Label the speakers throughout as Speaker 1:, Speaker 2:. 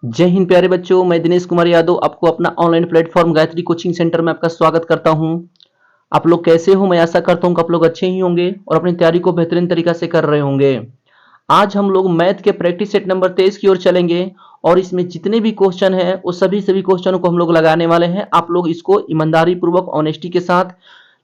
Speaker 1: जय हिंद प्यारे बच्चों, मैं दिनेश कुमार यादव आपको अपना online platform Gayatri coaching centre में आपका स्वागत करता हूं। आप लोग कैसे हो? मैं आशा करता हूं कि आप लोग अच्छे ही होंगे और अपनी तैयारी को बेहतरीन तरीका से कर रहे होंगे। आज हम लोग मैथ के प्रैक्टिस सेट नंबर 23 की ओर चलेंगे और इसमें जितने भी क्वेश्चन हैं वो सभी क्वेश्चनों को हम लोग लगाने वाले हैं। आप लोग इसको ईमानदारी पूर्वक ऑनेस्टी के साथ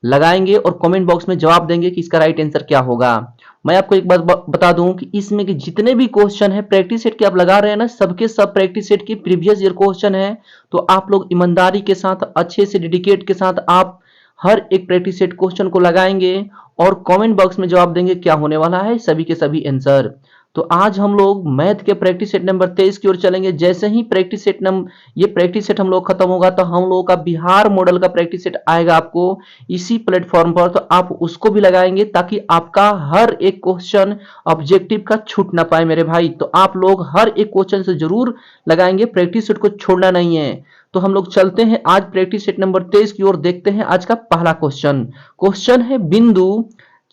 Speaker 1: लगाएंगे और कमेंट बॉक्स में जवाब देंगे कि इसका राइट आंसर क्या होगा। मैं आपको एक बात बता दूं कि इसमें के जितने भी क्वेश्चन है प्रैक्टिस सेट के आप लगा रहे हैं ना, सबके सब प्रैक्टिस सेट के प्रीवियस ईयर क्वेश्चन है। तो आप लोग ईमानदारी के साथ अच्छे से डेडिकेट के साथ आप हर एक प्रैक्टिस सेट क्वेश्चन को लगाएंगे और कमेंट बॉक्स में जवाब देंगे क्या होने वाला है सभी के सभी आंसर। तो आज हम लोग मैथ के प्रैक्टिस सेट नंबर 23 की ओर चलेंगे। जैसे ही ये प्रैक्टिस सेट हम लोग खत्म होगा तो हम लोगों का बिहार मॉडल का प्रैक्टिस सेट आएगा आपको इसी प्लेटफॉर्म पर, तो आप उसको भी लगाएंगे ताकि आपका हर एक क्वेश्चन ऑब्जेक्टिव का छूट ना पाए मेरे भाई। तो आप लोग हर एक क्वेश्चन से जरूर लगाएंगे, प्रैक्टिस सेट को छोड़ना नहीं है। तो हम लोग चलते हैं आज प्रैक्टिस सेट नंबर 23 की ओर। देखते हैं आज का पहला क्वेश्चन। क्वेश्चन है बिंदु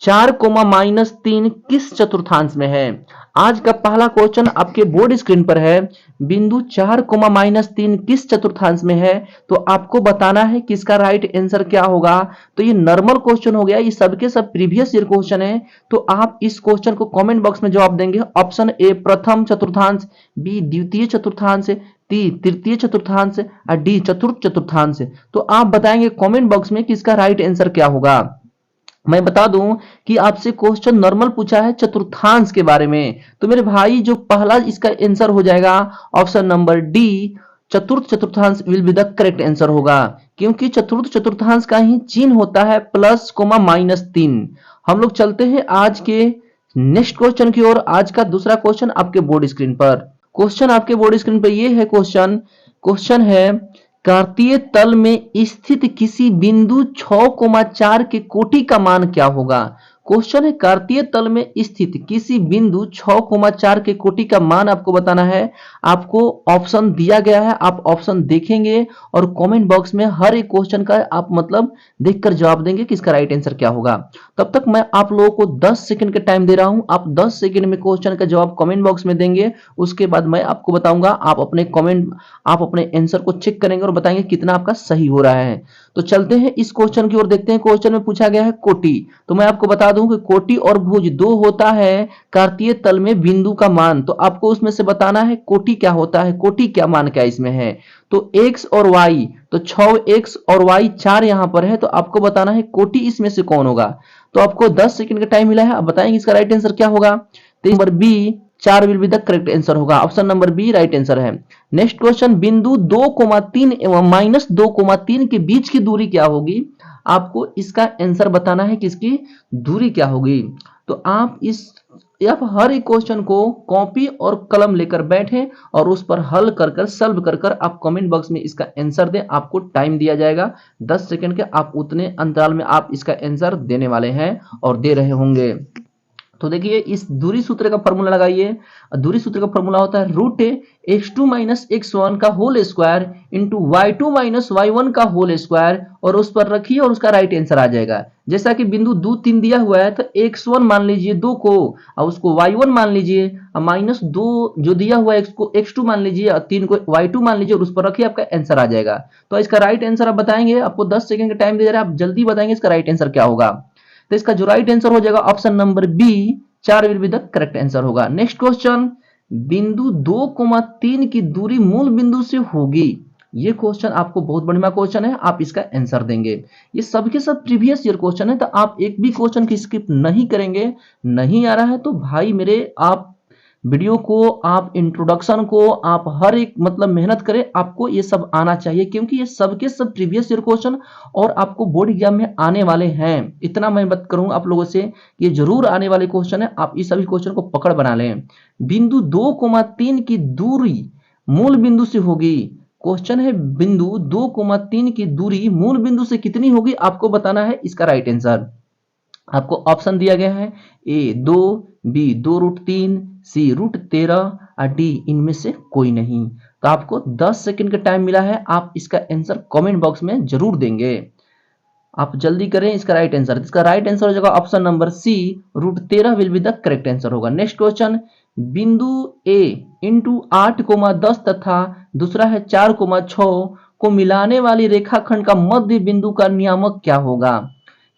Speaker 1: 4, -3 किस चतुर्थांश में है? आज का पहला क्वेश्चन आपके बोर्ड स्क्रीन पर है। बिंदु 4, -3 किस चतुर्थांश में है? तो आपको बताना है कि इसका राइट आंसर क्या होगा। तो ये नॉर्मल क्वेश्चन हो गया, ये सबके सब प्रीवियस ईयर क्वेश्चन है। तो आप इस क्वेश्चन को कमेंट बॉक्स में जवाब देंगे। ऑप्शन ए प्रथम चतुर्थांश, बी द्वितीय चतुर्थांश, ती तृतीय चतुर्थांश और डी चतुर्थ चतुर्थांश। तो आप बताएंगे कमेंट बॉक्स में कि इसका राइट आंसर क्या होगा। मैं बता दूं कि आपसे क्वेश्चन नॉर्मल पूछा है चतुर्थांश के बारे में। तो मेरे भाई जो पहला इसका आंसर हो जाएगा ऑप्शन नंबर डी, चतुर्थ चतुर्थांश will be the correct answer होगा। क्योंकि चतुर्थ चतुर्थांश का ही चिन्ह होता है +, -3। हम लोग चलते हैं आज के नेक्स्ट क्वेश्चन की ओर। आज का दूसरा क्वेश्चन आपके बोर्ड स्क्रीन पर। क्वेश्चन आपके बोर्ड स्क्रीन पर ये है क्वेश्चन। क्वेश्चन है कार्तीय तल में स्थित किसी बिंदु 6,4 के कोटि का मान क्या होगा? क्वेश्चन है कार्तीय तल में स्थित किसी बिंदु 6,4 के कोटि का मान आपको बताना है। आपको ऑप्शन दिया गया है, आप ऑप्शन देखेंगे और कमेंट बॉक्स में हर एक क्वेश्चन का आप मतलब देखकर जवाब देंगे कि इसका राइट आंसर क्या होगा। तब तक मैं आप लोगों को 10 सेकंड का टाइम दे रहा हूं। आप 10 सेकंड में क्वेश्चन का जवाब कमेंट बॉक्स में देंगे। उसके बाद मैं आपको बताऊंगा, आप अपने आंसर को चेक करेंगे और बताएंगे कितना आपका सही हो रहा है। तो चलते हैं इस क्वेश्चन की ओर, देखते हैं। क्वेश्चन में पूछा गया है कोटि। तो मैं आपको बता दूं कि कोटि और भुज दो होता है कार्तीय तल में बिंदु का मान। तो आपको उसमें से बताना है कोटि क्या होता है, कोटि क्या मान क्या इसमें है। तो x और y, तो 6x और y 4 यहां पर है। तो आपको बताना है कोटि इसमें से कौन होगा। तो आपको 10 सेकंड का टाइम मिला है, आप बताएंगे इसका राइट आंसर क्या होगा। तो number B 4 will be the correct answer होगा। Option number B right answer है। नेक्स्ट क्वेश्चन, बिंदु 2,3 एवं -2,3 के बीच की दूरी क्या होगी? आपको इसका आंसर बताना है कि इसकी दूरी क्या होगी। तो आप हर एक क्वेश्चन को कॉपी और कलम लेकर बैठें और उस पर हल कर कर सॉल्व कर कर आप कमेंट बॉक्स में इसका आंसर दें। आपको टाइम दिया जाएगा 10 सेकंड के, आप उतने अंतराल में आप इसका आंसर देने वाले हैं और दे रहे होंगे। तो देखिए इस दूरी सूत्र का फॉर्मूला लगाइए। दूरी सूत्र का फॉर्मूला होता है √(x2 - x1) का whole square into y2 - y1 का होल स्क्वायर, और उस पर रखिए और उसका राइट आंसर आ जाएगा। जैसा कि बिंदु 2, 3 दिया हुआ है तो x1 मान लीजिए 2 को, और उसको y1 मान लीजिए, और -2 जो दिया हुआ है को x2 मान लीजिए, और 3 को y2 मान लीजिए और उस पर रखिए, आपका आंसर आ जाएगा। तो इसका राइट आंसर आप बताएंगे। आपको 10 सेकंड का टाइम दिया जा रहा है, आप जल्दी बताएंगे इसका राइट आंसर क्या होगा। तो इसका जो राइट आंसर हो जाएगा option number B 4 will be the correct answer होगा। नेक्स्ट क्वेश्चन, बिंदु 2,3 की दूरी मूल बिंदु से होगी। ये क्वेश्चन आपको बहुत बढ़िया क्वेश्चन है, आप इसका आंसर देंगे। ये सबके सब प्रीवियस ईयर क्वेश्चन है, तो आप एक भी क्वेश्चन की स्किप नहीं करेंगे। नहीं आ रहा है तो भाई मेरे, आप वीडियो को, आप इंट्रोडक्शन को, आप हर एक मतलब मेहनत करें, आपको ये सब आना चाहिए क्योंकि ये सबके सब प्रीवियस ईयर क्वेश्चन और आपको बोर्ड एग्जाम में आने वाले हैं। इतना मैं बात करूंगा आप लोगों से, ये जरूर आने वाले क्वेश्चन है, आप इस सभी क्वेश्चन को पकड़ बना लें। बिंदु 2,3 की दूरी मूल बिंदु से होगी। क्वेश्चन है बिंदु 2,3 की दूरी मूल बिंदु से कितनी होगी, आपको बताना है इसका राइट आंसर। आपको ऑप्शन दिया गया है ए 2, बी 2√3, सी √13 और डी इनमें से कोई नहीं। तो आपको 10 सेकंड का टाइम मिला है, आप इसका आंसर कमेंट बॉक्स में जरूर देंगे। आप जल्दी करें इसका राइट आंसर। इसका राइट आंसर हो जाएगा option number C, √13 will be the correct answer होगा। नेक्स्ट क्वेश्चन, बिंदु ए इंटू 8,10 तथा दूसरा है 4,6 को मिलाने वाली रेखाखंड का मध्य बिंदु का नियामक क्या होगा।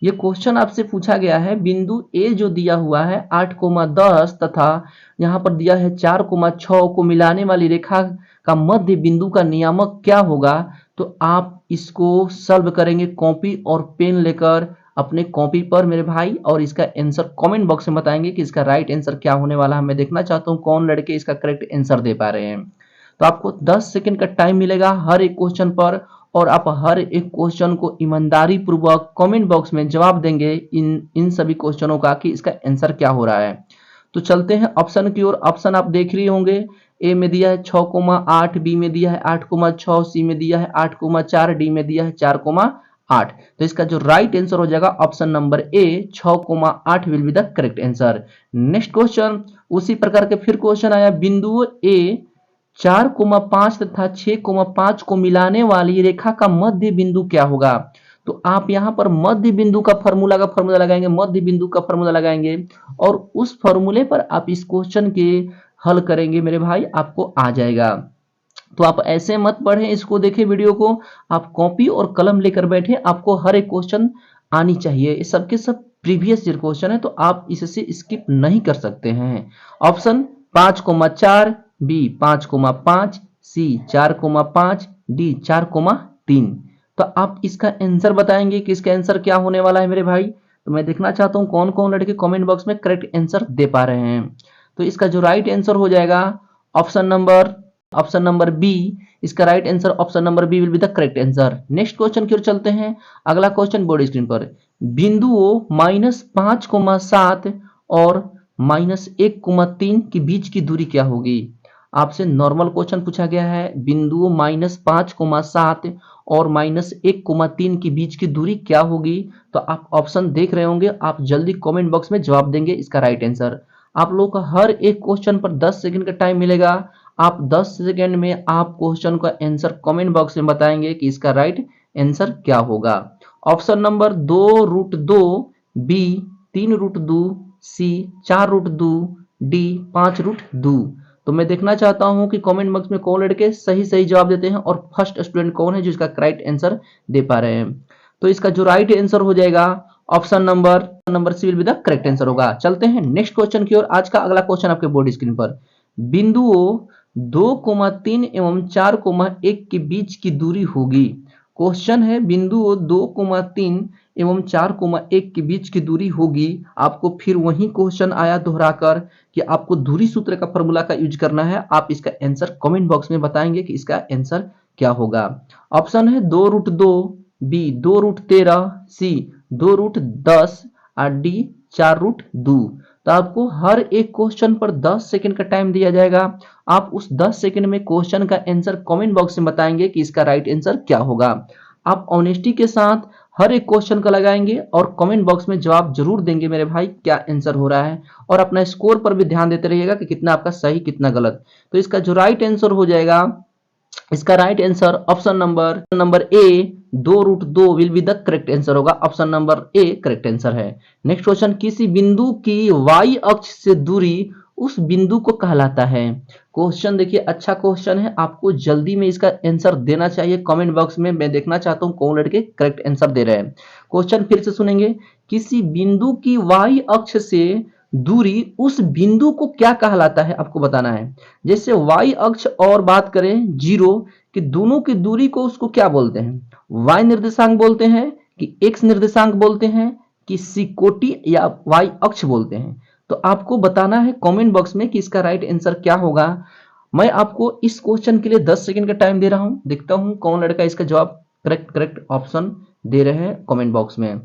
Speaker 1: ये क्वेश्चन आपसे पूछा गया है। बिंदु ए जो दिया हुआ है 8,10 तथा यहाँ पर दिया है 4,6 को मिलाने वाली रेखा का मध्य बिंदु का नियामक क्या होगा। तो आप इसको सॉल्व करेंगे कॉपी और पेन लेकर अपने कॉपी पर मेरे भाई, और इसका आंसर कमेंट बॉक्स में बताएंगे कि इसका राइट आंसर क्या होने वाला है। मैं देखना चाहता हूं कौन लड़के इसका करेक्ट आंसर दे पा रहे हैं। तो आपको 10 सेकंड का टाइम मिलेगा हर एक क्वेश्चन पर, और आप हर एक क्वेश्चन को ईमानदारी पूर्वक कमेंट बॉक्स में जवाब देंगे इन सभी क्वेश्चनों का कि इसका आंसर क्या हो रहा है। तो चलते हैं ऑप्शन की ओर। ऑप्शन आप देख रहे होंगे, ए में दिया है 6,8, बी में दिया है 8,6, सी में दिया है 8,4, डी में दिया है 4,8। तो इसका जो राइट आंसर हो जाएगा option number A 6,8 will be the correct answer. Next question उसी प्रकार के फिर क्वेश्चन आया। बिंदु ए 4,5 तथा 6,5 को मिलाने वाली रेखा का मध्य बिंदु क्या होगा। तो आप यहां पर मध्य बिंदु का फॉर्मूला लगाएंगे, मध्य बिंदु का फॉर्मूला लगाएंगे, और उस फॉर्मूले पर आप इस क्वेश्चन के हल करेंगे मेरे भाई, आपको आ जाएगा। तो आप ऐसे मत पढ़ें, इसको देखें वीडियो को, आप कॉपी और कलम लेकर बैठे, आपको हर एक क्वेश्चन आनी चाहिए। ये सबके सब प्रीवियस ईयर क्वेश्चन है, तो आप इससे स्किप नहीं कर सकते हैं। ऑप्शन 5,4, बी 5,5, सी 4,5, डी 4,3। तो आप इसका आंसर बताएंगे कि इसका आंसर क्या होने वाला है मेरे भाई। तो मैं देखना चाहता हूं कौन कौन लड़के कमेंट बॉक्स में करेक्ट आंसर दे पा रहे हैं। तो इसका जो राइट आंसर हो जाएगा ऑप्शन नंबर बी। इसका right answer option number B will be the correct answer. Next question की ओर चलते हैं। अगला क्वेश्चन बोर्ड स्क्रीन पर। बिंदुओं -5,7 और -1,3 के बीच की दूरी क्या होगी। आपसे नॉर्मल क्वेश्चन पूछा गया है। बिंदुओं -5,7 और -1,3 के बीच की दूरी क्या होगी। तो आप ऑप्शन देख रहे होंगे, आप जल्दी कमेंट बॉक्स में जवाब देंगे इसका राइट आंसर। आप लोग का हर एक क्वेश्चन पर 10 सेकंड का टाइम मिलेगा। आप 10 सेकंड में आप क्वेश्चन का आंसर कमेंट बॉक्स में बताएंगे कि इसका राइट आंसर क्या होगा। ऑप्शन नंबर 2√2, बी 3√2, सी 4√2, डी 5√2। तो मैं देखना चाहता हूं कि कमेंट बॉक्स में कौन लड़के सही सही जवाब देते हैं और फर्स्ट स्टूडेंट कौन है जो इसका करेक्ट आंसर दे पा रहे हैं। तो इसका जो राइट आंसर हो जाएगा option number C will be the correct answer होगा। चलते हैं नेक्स्ट क्वेश्चन की ओर। आज का अगला क्वेश्चन आपके बोर्ड स्क्रीन पर। बिंदुओं 2,3 एवं 4,1 के बीच की दूरी होगी। क्वेश्चन है बिंदुओं 2,3 एवं 4,1 के बीच की दूरी होगी। आपको फिर वही क्वेश्चन आया दोहराकर कि आपको दूरी सूत्र का फॉर्मूला का यूज करना है। आप इसका आंसर कमेंट बॉक्स में बताएंगे कि इसका आंसर क्या होगा। ऑप्शन है 2√2, बी 2√13, सी 2√10 और डी 4√2। तो आपको हर एक क्वेश्चन पर 10 सेकंड का टाइम दिया जाएगा। आप उस 10 सेकंड में क्वेश्चन का आंसर कमेंट बॉक्स में बताएंगे कि इसका राइट आंसर क्या होगा। आप ऑनेस्टी के साथ हर एक क्वेश्चन का लगाएंगे और कमेंट बॉक्स में जवाब जरूर देंगे मेरे भाई क्या आंसर हो रहा है, और अपना स्कोर पर भी ध्यान देते रहिएगा कि कितना आपका सही कितना गलत। तो इसका जो राइट आंसर हो जाएगा, इसका right answer option number A 2√2 will be the correct answer होगा। Option number A correct answer है। नेक्स्ट क्वेश्चन, किसी बिंदु की वाई अक्ष से दूरी उस बिंदु को कहलाता है। क्वेश्चन देखिए अच्छा क्वेश्चन है, आपको जल्दी में इसका आंसर देना चाहिए कमेंट बॉक्स में। मैं देखना चाहता हूं कौन लड़के करेक्ट आंसर दे रहे हैं। क्वेश्चन फिर से सुनेंगे। किसी बिंदु की वाई अक्ष से दूरी उस बिंदु को क्या कहलाता है, आपको बताना है। जैसे वाई अक्ष और बात करें जीरो कि दोनों की दूरी को उसको क्या बोलते हैं, वाई निर्देशांक बोलते हैं कि एक्स निर्देशांक बोलते हैं कि सिकोटी या वाई अक्ष बोलते हैं। तो आपको बताना है कमेंट बॉक्स में कि इसका राइट आंसर क्या होगा। मैं आपको इस क्वेश्चन के लिए 10 सेकंड का टाइम दे रहा हूं। देखता हूं कौन लड़का इसका जवाब करेक्ट ऑप्शन दे रहे हैं कमेंट बॉक्स में।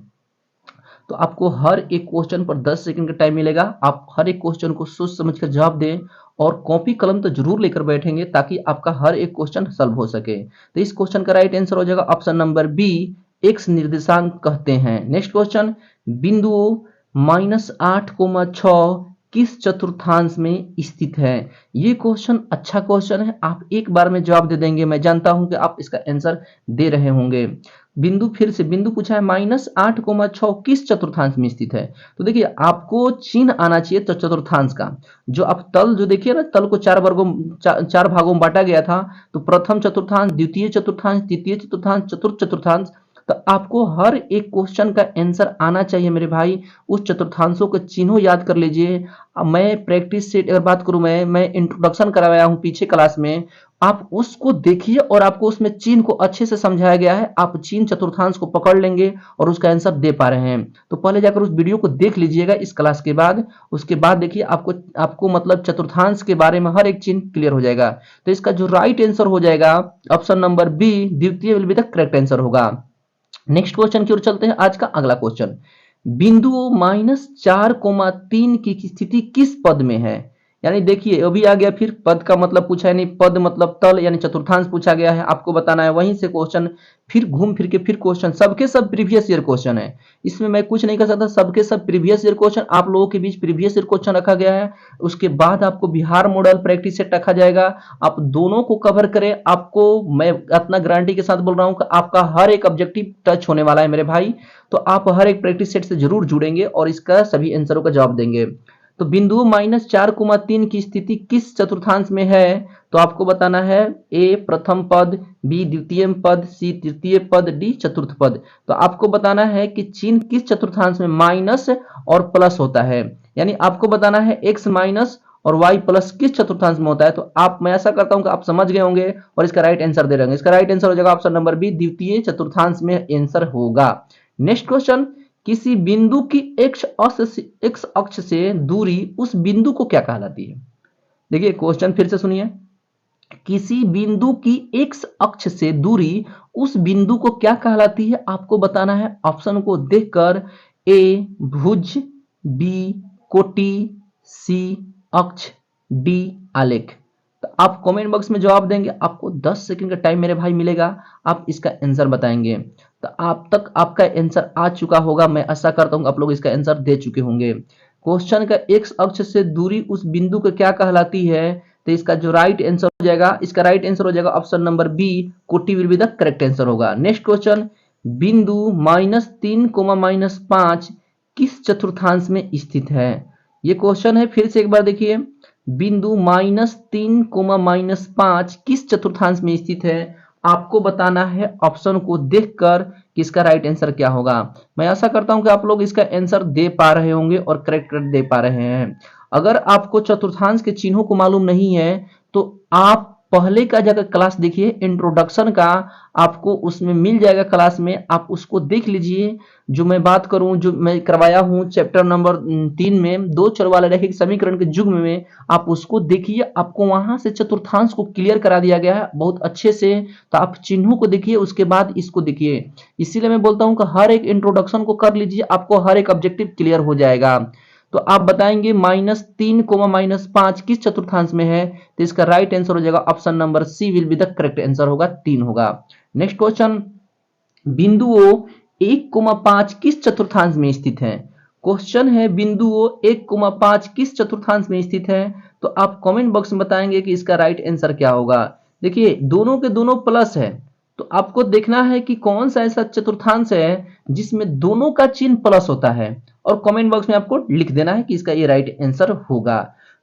Speaker 1: तो आपको हर एक क्वेश्चन पर 10 सेकंड का टाइम मिलेगा। आप हर एक क्वेश्चन को सोच समझकर जवाब दें और कॉपी कलम तो जरूर लेकर बैठेंगे ताकि आपका हर एक क्वेश्चन सॉल्व हो सके। तो इस क्वेश्चन का राइट आंसर हो जाएगा ऑप्शन नंबर बी, एक्स निर्देशांक कहते हैं। नेक्स्ट क्वेश्चन, बिंदुओं -8,6 किस चतुर्थांश में स्थित है? ये क्वेश्चन अच्छा क्वेश्चन है, आप एक बार में जवाब दे देंगे। मैं जानता हूं कि आप इसका आंसर दे रहे होंगे। बिंदु फिर से बिंदु पूछा है -8,6 किस चतुर्थांश में स्थित है? तो देखिए आपको चिन्ह आना चाहिए तो चतुर्थांश का। जो आप तल जो देखिए ना, तल को चार भागों में बांटा गया था। तो प्रथम चतुर्थांश, द्वितीय चतुर्थांश, तृतीय चतुर्थांश, चतुर्थ चतुर्थांश। तो आपको हर एक क्वेश्चन का आंसर आना चाहिए मेरे भाई। उस चतुर्थांशों के चिन्हों याद कर लीजिए। अब मैं प्रैक्टिस से अगर बात करूं, मैं इंट्रोडक्शन कराया हूं पीछे क्लास में, आप उसको देखिए और आपको उसमें चिन्ह को अच्छे से समझाया गया है। आप चिन्ह चतुर्थांश को पकड़ लेंगे और उसका आंसर दे पा रहे हैं। तो पहले जाकर उस वीडियो को देख लीजिएगा इस क्लास के बाद। उसके बाद देखिए आपको आपको मतलब चतुर्थांश के बारे में हर एक चिन्ह क्लियर हो जाएगा। तो इसका जो राइट आंसर हो जाएगा ऑप्शन नंबर बी, द्वितीय will be the correct answer होगा। नेक्स्ट क्वेश्चन की ओर चलते हैं। आज का अगला क्वेश्चन, बिंदु -4,3 की स्थिति किस पद में है? यानी देखिए अभी आ गया, फिर पद का मतलब पूछा है नहीं, पद मतलब तल यानी चतुर्थांश पूछा गया है, आपको बताना है। वहीं से क्वेश्चन फिर घूम फिर के फिर क्वेश्चन, सबके सब प्रीवियस ईयर क्वेश्चन है। इसमें मैं कुछ नहीं कर सकता, सबके सब प्रीवियस ईयर क्वेश्चन आप लोगों के बीच प्रीवियस ईयर क्वेश्चन रखा गया है। उसके बाद आपको बिहार मॉडल प्रैक्टिस सेट रखा जाएगा। आप दोनों को कवर करें, आपको मैं अपना गारंटी के साथ बोल रहा हूं कि आपका हर एक ऑब्जेक्टिव टच होने वाला है मेरे भाई। तो आप हर एक प्रैक्टिस सेट से जरूर जुड़ेंगे और इसका सभी आंसरों का जवाब देंगे। तो बिंदु -4,3 की स्थिति किस चतुर्थांश में है? तो आपको बताना है ए प्रथम पद, बी द्वितीय पद, सी तृतीय पद, डी चतुर्थ पद। तो आपको बताना है कि चिन्ह किस चतुर्थांश में माइनस और प्लस होता है। यानी आपको बताना है एक्स माइनस और वाई प्लस किस चतुर्थांश में होता है। तो आप, मैं ऐसा करता हूं कि आप समझ गए होंगे और इसका राइट आंसर दे रहे होंगे। इसका राइट आंसर हो जाएगा ऑप्शन नंबर बी, द्वितीय चतुर्थांश में आंसर होगा। नेक्स्ट क्वेश्चन, किसी बिंदु की एक्स अक्ष से दूरी उस बिंदु को क्या कहलाती है? देखिए क्वेश्चन फिर से सुनिए, किसी बिंदु की एक्स अक्ष से दूरी उस बिंदु को क्या कहलाती है? आपको बताना है ऑप्शन को देखकर। ए भुज, बी कोटि, सी अक्ष, डी आलेख। तो आप कमेंट बॉक्स में जवाब देंगे, आपको 10 सेकंड का टाइम मेरे भाई मिलेगा, आप इसका आंसर बताएंगे। तो आप तक आपका आंसर आ चुका होगा, मैं आशा करता हूं आप लोग इसका आंसर दे चुके होंगे। क्वेश्चन का एक्स अक्ष से दूरी उस बिंदु को क्या कहलाती है? तो इसका जो राइट आंसर हो जाएगा, इसका राइट आंसर हो जाएगा ऑप्शन नंबर बी, कोटि will be the correct answer होगा। नेक्स्ट क्वेश्चन, बिंदु -3, -5 किस चतुर्थांश में स्थित है? ये क्वेश्चन है, फिर से एक बार देखिए, बिंदु -3, -5 किस चतुर्थांश में स्थित है? आपको बताना है ऑप्शन को देखकर कि इसका राइट आंसर क्या होगा। मैं आशा करता हूं कि आप लोग इसका आंसर दे पा रहे होंगे और करेक्ट दे पा रहे हैं। अगर आपको चतुर्थांश के चिन्हों को मालूम नहीं है तो आप पहले का जगह क्लास देखिए, इंट्रोडक्शन का, आपको उसमें मिल जाएगा क्लास में, आप उसको देख लीजिए। जो मैं बात करूं, जो मैं करवाया हूं चैप्टर नंबर 3 में, दो चर वाले रैखिक समीकरण के युग्म में, आप उसको देखिए। आपको वहां से चतुर्थांश को क्लियर करा दिया गया है बहुत अच्छे से। तो आप चिन्हों को देखिए, उसके बाद इसको देखिए। इसीलिए मैं बोलता हूं कि हर एक इंट्रोडक्शन को कर लीजिए, आपको हर एक ऑब्जेक्टिव क्लियर हो जाएगा। तो आप बताएंगे -3, -5 किस चतुर्थांश में है? तो इसका राइट आंसर हो जाएगा option number C will be the correct answer होगा, 3 होगा। नेक्स्ट क्वेश्चन, बिंदुओं 1,5 किस चतुर्थांश में स्थित है? क्वेश्चन है बिंदुओं 1,5 किस चतुर्थांश में स्थित है? तो आप कमेंट बॉक्स में बताएंगे कि इसका राइट आंसर क्या होगा। देखिए दोनों के दोनों प्लस है, तो आपको देखना है कि कौन सा ऐसा चतुर्थांश है जिसमें दोनों का चिन्ह प्लस होता है, और कमेंट बॉक्स में आपको लिख देना है कि इसका ये राइट आंसर होगा।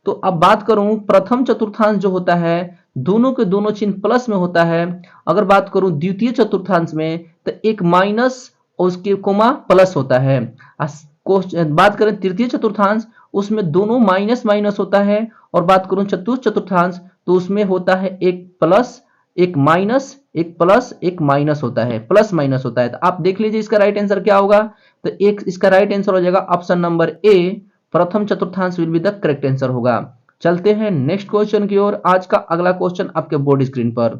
Speaker 1: तो अब बात करूं, प्रथम चतुर्थांश जो होता है दोनों के दोनों चिन्ह प्लस में होता है। अगर बात करूं द्वितीय चतुर्थांश में, तो एक माइनस और उसके कोमा प्लस होता है। बात करें तृतीय चतुर्थांश, उसमें दोनों माइनस माइनस होता है। और बात करूं चतुर्थ चतुर्थांश, तो उसमें होता है एक प्लस, एक माइनस, एक प्लस, एक माइनस होता है, प्लस माइनस होता है। तो आप देख लीजिए इसका राइट आंसर क्या होगा। तो एक इसका राइट आंसर हो जाएगा ऑप्शन नंबर ए, प्रथम चतुर्थांश will be the correct answer होगा। चलते हैं नेक्स्ट क्वेश्चन की ओर। आज का अगला क्वेश्चन आपके बोर्ड स्क्रीन पर,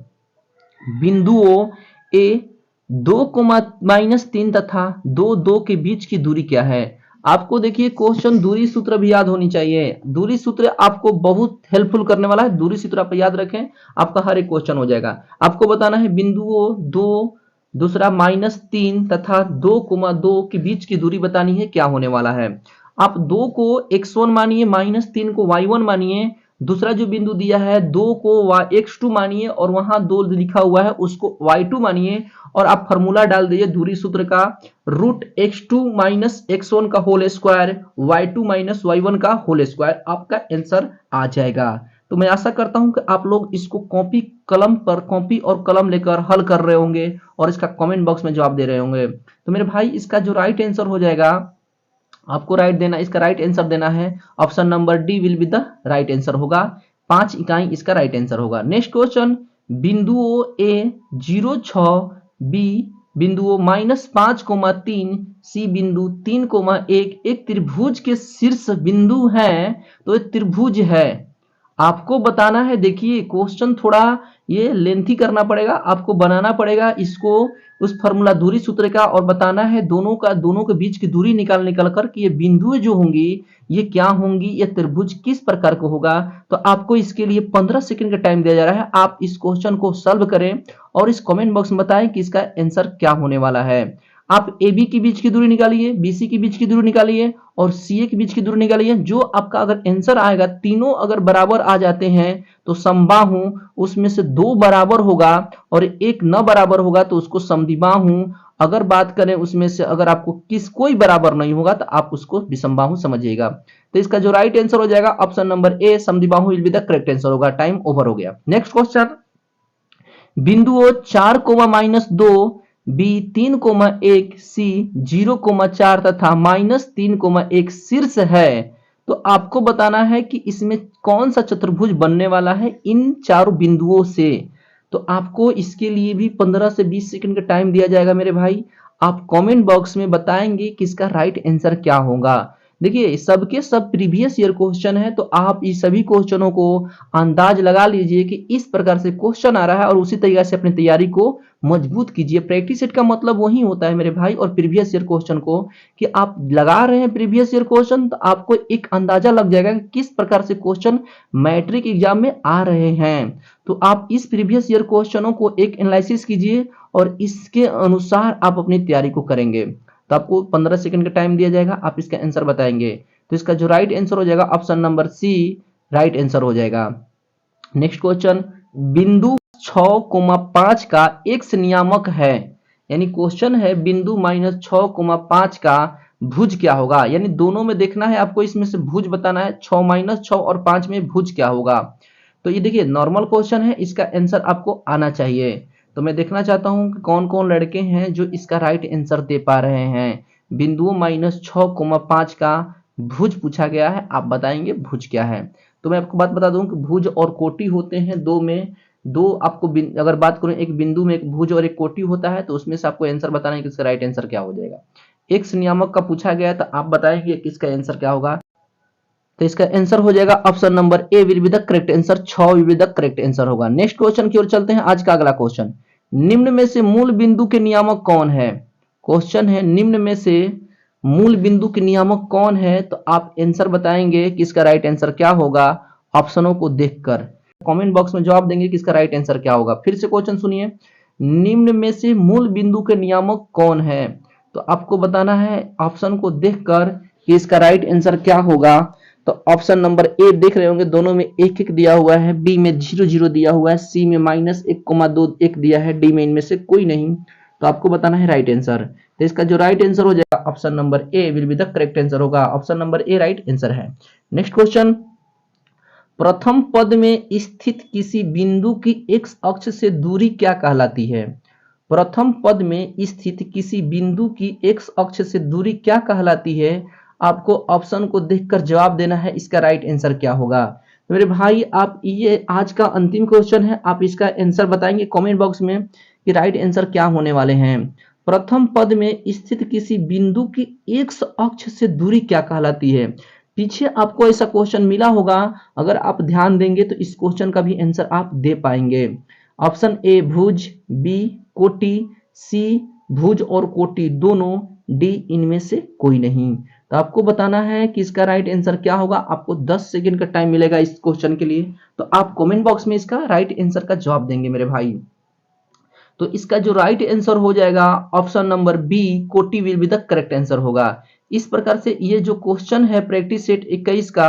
Speaker 1: बिंदुओं ए 2,-3 तथा 2 के बीच की दूरी क्या है? आपको देखिए क्वेश्चन दूरी सूत्र भी याद होनी चाहिए। दूरी सूत्र आपको बहुत हेल्पफुल करने वाला है, दूरी सूत्र आप याद रखें, आपका हर एक क्वेश्चन हो जाएगा। आपको बताना है बिंदुओं 2, दूसरा -3 तथा 2,2 के बीच की दूरी बतानी है, क्या होने वाला है। आप 2 को x1 मानिए, -3 को y1 मानिए, दूसरा जो बिंदु दिया है 2 को x2 मानिए और वहां 2 लिखा हुआ है उसको y2 मानिए और आप फॉर्मूला डाल दीजिए दूरी सूत्र का √x2 - x1 का होल स्क्वायर y2 - y1 का होल स्क्वायर, आपका आंसर आ जाएगा। तो मैं आशा करता हूं कि आप लोग इसको कॉपी और कलम लेकर हल कर रहे होंगे और इसका कमेंट बॉक्स में जवाब दे रहे होंगे। तो मेरे भाई इसका जो राइट आंसर हो जाएगा, आपको इसका राइट आंसर देना है option number D will be the right answer होगा। 5 इकाई इसका राइट आंसर होगा। नेक्स्ट क्वेश्चन, बिंदुओं ए 0,6, बी बिंदुओं -5,3, सी बिंदु 3,1 एक त्रिभुज के शीर्ष बिंदु है। तो ये त्रिभुज है, आपको बताना है। देखिए क्वेश्चन थोड़ा ये लेंथी करना पड़ेगा, आपको बनाना पड़ेगा इसको उस फॉर्मूला दूरी सूत्र का और बताना है दोनों के बीच की दूरी निकाल कर कि ये बिंदुएं जो होंगी ये क्या होंगी, ये त्रिभुज किस प्रकार का होगा। तो आपको इसके लिए 15 सेकंड का टाइम दिया जा रहा है। आप इस क्वेश्चन को सॉल्व करें और इस कमेंट बॉक्स में बताएं कि इसका आंसर क्या होने वाला है। आप ए बी के बीच की दूरी निकालिए, बी सी के बीच की दूरी निकालिए और सी ए के बीच की दूरी निकालिए। जो आपका अगर आंसर आएगा, तीनों अगर बराबर आ जाते हैं तो समबाहु, उसमें से 2 बराबर होगा और एक न बराबर होगा तो उसको समद्विबाहु। अगर बात करें उसमें से अगर आपको कोई बराबर नहीं होगा तो आप उसको विषमबाहु समझिएगा। तो इसका जो राइट आंसर हो जाएगा ऑप्शन नंबर ए समद्विबाहु will be the correct answer होगा। टाइम ओवर हो गया। नेक्स्ट क्वेश्चन, बिंदुओं 4, -2, बी 3,1, सी 0,4 तथा -3,1 शीर्ष है। तो आपको बताना है कि इसमें कौन सा चतुर्भुज बनने वाला है इन चारों बिंदुओं से। तो आपको इसके लिए भी 15 से 20 सेकंड का टाइम दिया जाएगा मेरे भाई। आप कमेंट बॉक्स में बताएंगे कि इसका राइट आंसर क्या होगा। देखिए सबके सब प्रीवियस ईयर क्वेश्चन है, तो आप इस सभी क्वेश्चनों को अंदाज लगा लीजिए कि इस प्रकार से क्वेश्चन आ रहा है और उसी तरीके से अपनी तैयारी को मजबूत कीजिए। प्रैक्टिस सेट का मतलब वही होता है मेरे भाई। और प्रीवियस ईयर क्वेश्चन को कि आप लगा रहे हैं प्रीवियस ईयर क्वेश्चन, तो आपको एक अंदाजा लग जाएगा कि किस प्रकार से क्वेश्चन मैट्रिक एग्जाम में आ रहे हैं। तो आप इस प्रीवियस ईयर क्वेश्चनों को एक एनालिसिस कीजिए और इसके अनुसार आप अपनी तैयारी को करेंगे। तो आपको 15 सेकंड का टाइम दिया जाएगा, आप इसका आंसर बताएंगे। तो इसका जो राइट आंसर हो जाएगा option number C right answer हो जाएगा। नेक्स्ट क्वेश्चन, बिंदु 6,5 का x नियामक है, यानी क्वेश्चन है बिंदु -6,5 का भुज क्या होगा। यानी दोनों में देखना है आपको, इसमें से भुज बताना है। 6 - 6 और 5 में भुज क्या होगा। तो ये देखिए नॉर्मल क्वेश्चन है, इसका आंसर आपको आना चाहिए। तो मैं देखना चाहता हूं कि कौन कौन लड़के हैं जो इसका राइट आंसर दे पा रहे हैं। बिंदुओं -6,5 का भुज पूछा गया है, आप बताएंगे भुज क्या है। तो मैं आपको बात बता दूं कि भुज और कोटि होते हैं दो में। दो आपको अगर बात करें एक बिंदु में एक भुज और एक कोटि होता है, तो उसमें से आपको आंसर बताना है कि इसका राइट आंसर क्या हो जाएगा। एक्स नियामक का पूछा गया है, तो आप बताएंगे कि इसका आंसर क्या होगा। तो इसका आंसर हो जाएगा option number A will be the correct answer. 6 will be the correct answer होगा। नेक्स्ट क्वेश्चन की ओर चलते हैं। आज का अगला क्वेश्चन, निम्न में से मूल बिंदु के नियामक कौन है। क्वेश्चन है निम्न में से मूल बिंदु के नियामक कौन है। तो आप आंसर बताएंगे कि इसका राइट आंसर क्या होगा ऑप्शनों को देखकर। कमेंट बॉक्स में जवाब देंगे कि इसका राइट आंसर क्या होगा। फिर से क्वेश्चन सुनिए, निम्न में से मूल बिंदु के नियामक कौन है। तो आपको बताना है ऑप्शन को देखकर कि इसका राइट आंसर क्या होगा। तो ऑप्शन नंबर ए देख रहे होंगे, दोनों में एक एक दिया हुआ है, बी में 0 0 दिया हुआ है, सी में -1,2 1 दिया है, डी में इनमें से कोई नहीं। तो आपको बताना है राइट आंसर। तो इसका जो राइट आंसर हो जाएगा option number A will be the correct answer होगा। Option number A right answer है। नेक्स्ट क्वेश्चन, प्रथम पद में स्थित किसी बिंदु की एक्स अक्ष से दूरी क्या कहलाती है। प्रथम पद में स्थित किसी बिंदु की एक्स अक्ष से दूरी क्या कहलाती है। आपको ऑप्शन को देखकर जवाब देना है इसका राइट आंसर क्या होगा। तो मेरे भाई आप ये आज का अंतिम क्वेश्चन है, आप इसका आंसर बताएंगे कमेंट बॉक्स में कि राइट आंसर क्या होने वाले हैं। प्रथम पद में स्थित किसी बिंदु की एक्स अक्ष से दूरी क्या कहलाती है। पीछे आपको ऐसा क्वेश्चन मिला होगा, अगर आप ध्यान देंगे तो इस क्वेश्चन का भी आंसर आप दे पाएंगे। ऑप्शन ए भुज, बी कोटि, सी भुज और कोटि दोनों, डी इनमें से कोई नहीं। तो आपको बताना है कि इसका राइट आंसर क्या होगा। आपको 10 सेकंड का टाइम मिलेगा इस क्वेश्चन के लिए। तो आप कमेंट बॉक्स में इसका राइट आंसर का जवाब देंगे मेरे भाई। तो इसका जो राइट आंसर हो जाएगा ऑप्शन नंबर बी कोटि will be the correct answer होगा। इस प्रकार से ये जो क्वेश्चन है प्रैक्टिस सेट 21 का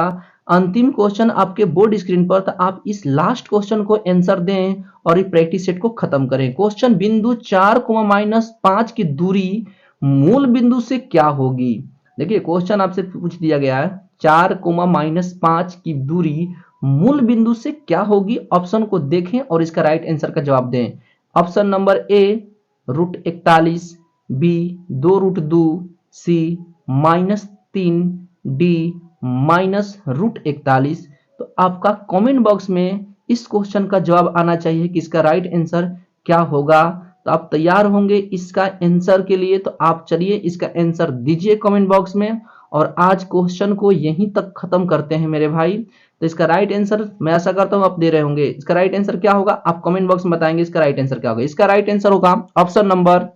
Speaker 1: अंतिम क्वेश्चन आपके बोर्ड स्क्रीन पर, तो आप इस लास्ट क्वेश्चन को आंसर दें और इस प्रैक्टिस सेट को खत्म करें। क्वेश्चन बिंदु 4, -5 की दूरी मूल बिंदु से क्या होगी। देखिए क्वेश्चन आपसे पूछ दिया गया है 4, -5 की दूरी मूल बिंदु से क्या होगी। ऑप्शन को देखें और इसका राइट आंसर का जवाब दें। Option number A √41, B 2√2, C -3, D -√41। तो आपका कमेंट बॉक्स में इस क्वेश्चन का जवाब आना चाहिए कि इसका राइट आंसर क्या होगा। तो आप तैयार होंगे इसका आंसर के लिए, तो आप चलिए इसका आंसर दीजिए कमेंट बॉक्स में। और आज क्वेश्चन को यहीं तक खत्म करते हैं मेरे भाई। तो इसका राइट आंसर मैं आशा करता हूं आप दे रहे होंगे। इसका राइट आंसर क्या होगा आप कमेंट बॉक्स में बताएंगे इसका राइट आंसर क्या होगा। इसका राइट आंसर होगा option number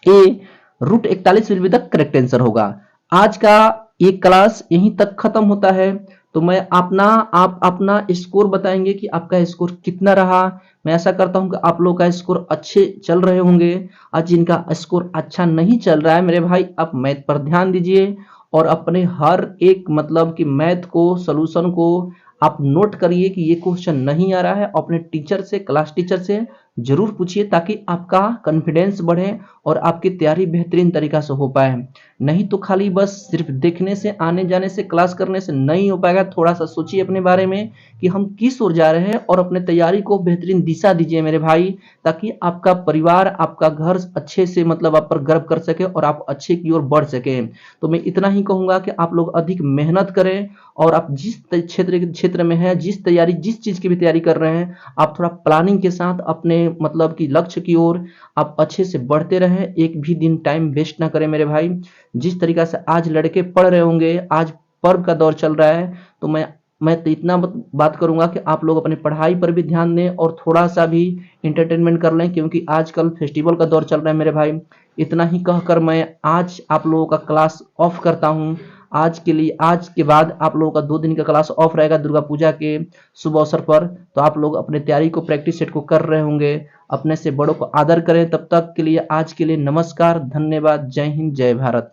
Speaker 1: A √41 will be the correct answer होगा। आज का ये क्लास यहीं तक खत्म होता है। तो मैं आप अपना स्कोर बताएंगे कि आपका स्कोर कितना रहा। मैं ऐसा करता हूं कि आप लोगों का स्कोर अच्छे चल रहे होंगे। आज जिनका स्कोर अच्छा नहीं चल रहा है मेरे भाई, आप मैथ पर ध्यान दीजिए और अपने हर एक मतलब कि मैथ को सॉल्यूशन को आप नोट करिए कि ये क्वेश्चन नहीं आ रहा है। अपने टीचर से, क्लास टीचर से जरूर पूछिए ताकि आपका कॉन्फिडेंस बढ़े और आपकी तैयारी बेहतरीन तरीका से हो पाए। नहीं तो खाली बस सिर्फ देखने से, आने जाने से, क्लास करने से नहीं हो पाएगा। थोड़ा सा सोचिए अपने बारे में कि हम किस ओर जा रहे हैं और अपने तैयारी को बेहतरीन दिशा दीजिए मेरे भाई, ताकि आपका परिवार, आपका घर अच्छे से मतलब आप पर गर्व कर सके और आप अच्छे की ओर बढ़ सके। तो मैं इतना ही कहूंगा कि आप लोग अधिक मेहनत करें और आप जिस क्षेत्र में है, जिस चीज की भी तैयारी कर रहे हैं, आप थोड़ा प्लानिंग के साथ अपने मतलब कि लक्ष्य की ओर आप अच्छे से बढ़ते रहें। एक भी दिन टाइम वेस्ट ना करें मेरे भाई। जिस तरीका से आज लड़के पढ़ रहे होंगे, आज पर्व का दौर चल रहा है, तो मैं तो इतना बात करूंगा कि आप लोग अपनी पढ़ाई पर भी ध्यान दें और थोड़ा सा भी इंटरटेनमेंट कर लें, क्योंकि आजकल फेस्टिवल का दौर चल रहा है मेरे भाई। इतना ही कहकर मैं आज आप लोगों का क्लास ऑफ करता हूं। आज के लिए, आज के बाद आप लोगों का 2 दिन का क्लास ऑफ रहेगा दुर्गा पूजा के शुभ अवसर पर। तो आप लोग अपने तैयारी को, प्रैक्टिस सेट को कर रहे होंगे। अपने से बड़ों को आदर करें। तब तक के लिए आज के लिए नमस्कार, धन्यवाद, जय हिंद, जय भारत।